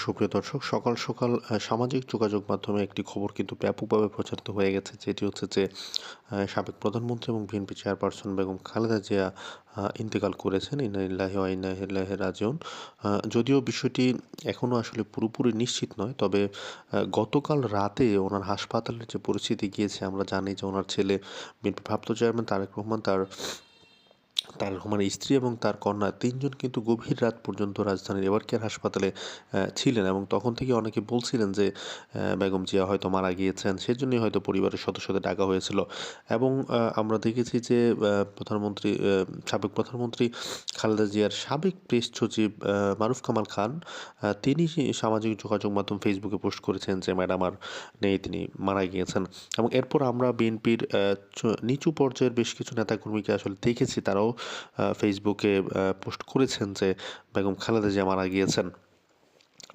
সুপ্রিয় দর্শক, সকাল সকাল সামাজিক যোগাযোগ মাধ্যমে একটি খবর কিন্তু ব্যাপকভাবে প্রচারিত হয়ে গেছে, যেটি হচ্ছে যে সাবেক প্রধানমন্ত্রী এবং বিএনপি চেয়ারপারসন বেগম খালেদা জিয়া ইন্তেকাল করেছেন। ইন্না লিল্লাহি ওয়া ইন্না ইলাইহি রাজিউন। যদিও বিষয়টি এখনও আসলে পুরোপুরি নিশ্চিত নয়, তবে গতকাল রাতে ওনার হাসপাতালের যে পরিস্থিতি গিয়েছে, আমরা জানি যে ওনার ছেলে বিএনপি ভারপ্রাপ্ত চেয়ারম্যান তারেক রহমান, তার রহমানের স্ত্রী এবং তার কন্যা তিনজন কিন্তু গভীর রাত পর্যন্ত রাজধানীর এভারকেয়ার হাসপাতালে ছিলেন, এবং তখন থেকে অনেকে বলছিলেন যে বেগম জিয়া হয়তো মারা গিয়েছেন, সেজন্যই হয়তো পরিবারের সদস্যদের ডাকা হয়েছিল। এবং আমরা দেখেছি যে সাবেক প্রধানমন্ত্রী খালেদা জিয়ার সাবেক প্রেস সচিব মারুফ কামাল খান, তিনি সামাজিক যোগাযোগ মাধ্যম ফেসবুকে পোস্ট করেছেন যে ম্যাডাম আর নেই, তিনি মারা গিয়েছেন। এবং এরপর আমরা বিএনপির নিচু পর্যায়ের বেশ কিছু নেতাকর্মীকে আসলে দেখেছি, তারাও ফেসবুকে পোস্ট করেছেন যে বেগম খালেদা জিয়া মারা গিয়েছেন।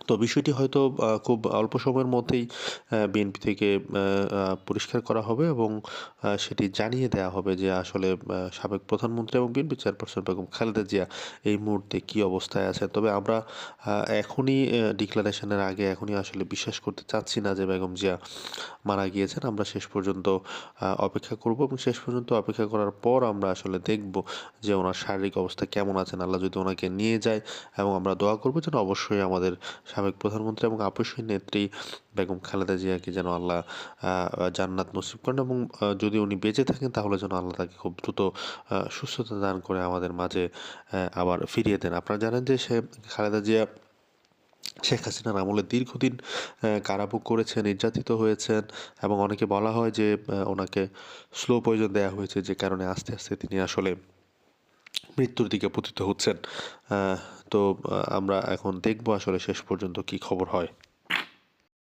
তো বিষয়টি হয়তো খুব অল্প সময়ের মধ্যেই বিএনপি থেকে পরিষ্কার করা হবে, এবং সেটি জানিয়ে দেওয়া হবে যে আসলে সাবেক প্রধানমন্ত্রী এবং বিএনপি চেয়ারপারসন বেগম খালেদা জিয়া এই মুহূর্তে কী অবস্থায় আছে। তবে আমরা এখনই ডিক্লারেশনের আগে এখনই আসলে বিশ্বাস করতে চাচ্ছি না যে বেগম জিয়া মারা গিয়েছেন। আমরা শেষ পর্যন্ত অপেক্ষা করব, এবং শেষ পর্যন্ত অপেক্ষা করার পর আমরা আসলে দেখব যে ওনার শারীরিক অবস্থা কেমন আছেন। আল্লাহ যদি ওনাকে নিয়ে যায়, এবং আমরা দোয়া করব যেন অবশ্যই আমাদের সাবেক প্রধানমন্ত্রী এবং আপসী নেত্রী বেগম খালেদা জিয়াকে যেন আল্লাহ জান্নাত নসিব করেন, এবং যদি উনি বেঁচে থাকেন তাহলে যেন আল্লাহ তাকে খুব দ্রুত সুস্থতা দান করে আমাদের মাঝে আবার ফিরিয়ে দেন। আপনারা জানেন যে খালেদা জিয়া শেখ হাসিনার আমলে দীর্ঘদিন কারাভোগ করেছেন, নির্যাতিত হয়েছেন, এবং অনেকে বলা হয় যে ওনাকে স্লো পয়জন দেওয়া হয়েছে, যে কারণে আস্তে আস্তে তিনি আসলে মৃত্যুর দিকে পতিত হচ্ছেন। তো আমরা এখন দেখব আসলে শেষ পর্যন্ত কী খবর হয়।